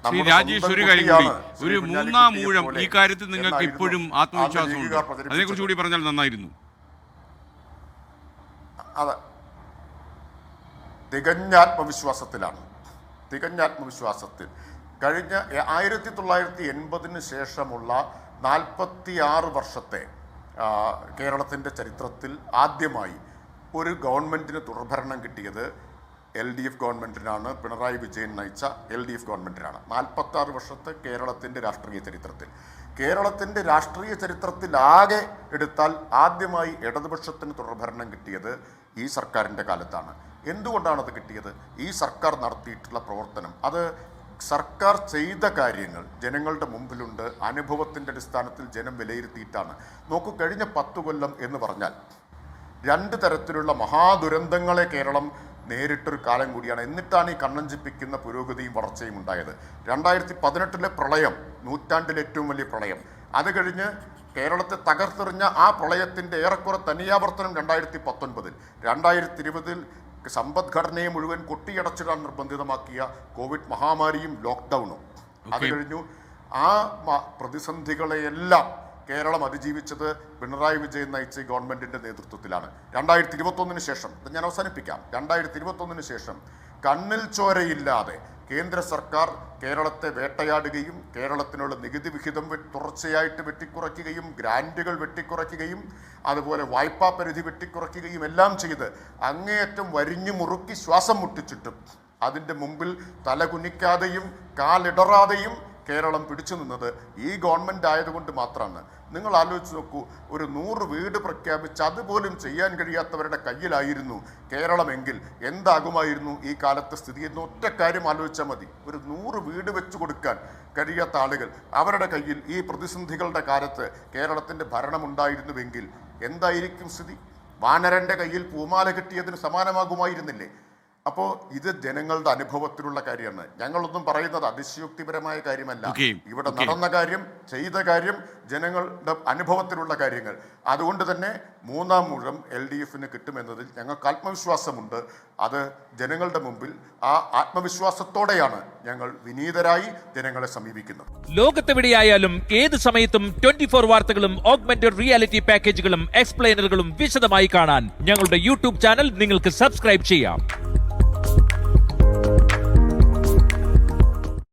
ശ്രീ രാജേഷ്, ഒരു കാര്യം കൂടി, ഒരു മൂന്നാം ഊഴം ഈ കാര്യത്തിൽ നിങ്ങൾക്ക് ഇപ്പോഴും ആത്മവിശ്വാസമുണ്ട്? അതിനെക്കുറിച്ച് കൂടി പറഞ്ഞാൽ നന്നായിരുന്നു. അതെ, തികഞ്ഞ ആത്മവിശ്വാസത്തിൽ കഴിഞ്ഞ 1980 ശേഷമുള്ള 46 വർഷത്തെ കേരളത്തിൻ്റെ ചരിത്രത്തിൽ ആദ്യമായി ഒരു ഗവൺമെൻറ്റിന് തുടർഭരണം കിട്ടിയത് LDF ഗവൺമെൻറ്റിനാണ്. പിണറായി വിജയൻ നയിച്ച LDF ഗവൺമെൻറ്റിനാണ്. 46 വർഷത്തെ കേരളത്തിൻ്റെ രാഷ്ട്രീയ ചരിത്രത്തിൽ ആകെ എടുത്താൽ ആദ്യമായി ഇടതുപക്ഷത്തിന് തുടർഭരണം കിട്ടിയത് ഈ സർക്കാരിൻ്റെ കാലത്താണ്. എന്തുകൊണ്ടാണത് കിട്ടിയത്? ഈ സർക്കാർ നടത്തിയിട്ടുള്ള പ്രവർത്തനം, അത് സർക്കാർ ചെയ്ത കാര്യങ്ങൾ ജനങ്ങളുടെ മുമ്പിലുണ്ട്. അനുഭവത്തിൻ്റെ അടിസ്ഥാനത്തിൽ ജനം വിലയിരുത്തിയിട്ടാണ്. നോക്കൂ, കഴിഞ്ഞ 10 കൊല്ലം എന്ന് പറഞ്ഞാൽ 2 തരത്തിലുള്ള മഹാദുരന്തങ്ങളെ കേരളം നേരിട്ടൊരു കാലം കൂടിയാണ്. എന്നിട്ടാണ് ഈ കണ്ണഞ്ചിപ്പിക്കുന്ന പുരോഗതിയും വളർച്ചയും ഉണ്ടായത്. 2018 പ്രളയം, നൂറ്റാണ്ടിലെ ഏറ്റവും വലിയ പ്രളയം. അത് കഴിഞ്ഞ് കേരളത്തെ തകർത്തെറിഞ്ഞ ആ പ്രളയത്തിൻ്റെ ഏറെക്കുറെ തനിയാവർത്തനം 2019. 2020 സമ്പദ്ഘടനയെ മുഴുവൻ കൊട്ടിയടച്ചിടാൻ നിർബന്ധിതമാക്കിയ കോവിഡ് മഹാമാരിയും ലോക്ക്ഡൗണും. അത് കഴിഞ്ഞു. ആ പ്രതിസന്ധികളെയെല്ലാം കേരളം അതിജീവിച്ചത് പിണറായി വിജയൻ നയിച്ച ഗവൺമെൻറ്റിൻ്റെ നേതൃത്വത്തിലാണ്. 2021 ശേഷം, ഞാൻ അവസാനിപ്പിക്കാം, 2021 ശേഷം കണ്ണിൽ ചോരയില്ലാതെ കേന്ദ്ര സർക്കാർ കേരളത്തെ വേട്ടയാടുകയും കേരളത്തിനുള്ള നികുതി വിഹിതം തുടർച്ചയായിട്ട് വെട്ടിക്കുറയ്ക്കുകയും ഗ്രാൻറ്റുകൾ വെട്ടിക്കുറയ്ക്കുകയും അതുപോലെ വായ്പാ പരിധി വെട്ടിക്കുറയ്ക്കുകയും എല്ലാം ചെയ്ത് അങ്ങേയറ്റം വരിഞ്ഞു മുറുക്കി ശ്വാസം മുട്ടിച്ചിട്ടും അതിൻ്റെ മുമ്പിൽ തലകുനിക്കാതെയും കാലിടറാതെയും കേരളം പിടിച്ചു നിന്നത് ഈ ഗവൺമെൻറ് ആയതുകൊണ്ട് മാത്രമാണ്. നിങ്ങൾ ആലോചിച്ച് നോക്കൂ, ഒരു 100 വീട് പ്രഖ്യാപിച്ച് അതുപോലും ചെയ്യാൻ കഴിയാത്തവരുടെ കയ്യിലായിരുന്നു കേരളമെങ്കിൽ എന്താകുമായിരുന്നു ഈ കാലത്തെ സ്ഥിതി എന്ന് ഒറ്റ കാര്യം ആലോചിച്ചാൽ മതി. ഒരു 100 വീട് വെച്ചു കൊടുക്കാൻ കഴിയാത്ത ആളുകൾ, അവരുടെ കയ്യിൽ ഈ പ്രതിസന്ധികളുടെ കാലത്ത് കേരളത്തിൻ്റെ ഭരണമുണ്ടായിരുന്നുവെങ്കിൽ എന്തായിരിക്കും സ്ഥിതി? വാനരൻ്റെ കയ്യിൽ പൂമാല കിട്ടിയതിന് സമാനമാകുമായിരുന്നില്ലേ? അപ്പോൾ ഇത് ജനങ്ങളുടെ അനുഭവത്തിലുള്ള കാര്യമാണ്. ഞങ്ങളൊന്നും പറയുന്നത് അതിശയോക്തിപരമായ കാര്യമല്ല. ഇവിടെ നടന്ന കാര്യം, ചെയ്ത കാര്യം, ജനങ്ങളുടെ അനുഭവത്തിലുള്ള കാര്യങ്ങൾ. അതുകൊണ്ട് തന്നെ മൂന്നാം ഊഴം LDFന് കിട്ടുമെന്നതിൽ ഞങ്ങൾക്ക് ആത്മവിശ്വാസമുണ്ട്. അത് ജനങ്ങളുടെ മുമ്പിൽ ആ ആത്മവിശ്വാസത്തോടെയാണ് ഞങ്ങൾ വിനീതരായി ജനങ്ങളെ സമീപിക്കുന്നത്. ലോകത്തെവിടെയായാലും ഏത് സമയത്തും 24 വാർത്തകളും ഓഗ്മെന്റഡ് റിയാലിറ്റി പാക്കേജുകളും എക്സ്പ്ലെയിനറുകളും വിശദമായി കാണാൻ ഞങ്ങളുടെ YouTube ചാനൽ നിങ്ങൾക്ക് സബ്സ്ക്രൈബ് ചെയ്യാം.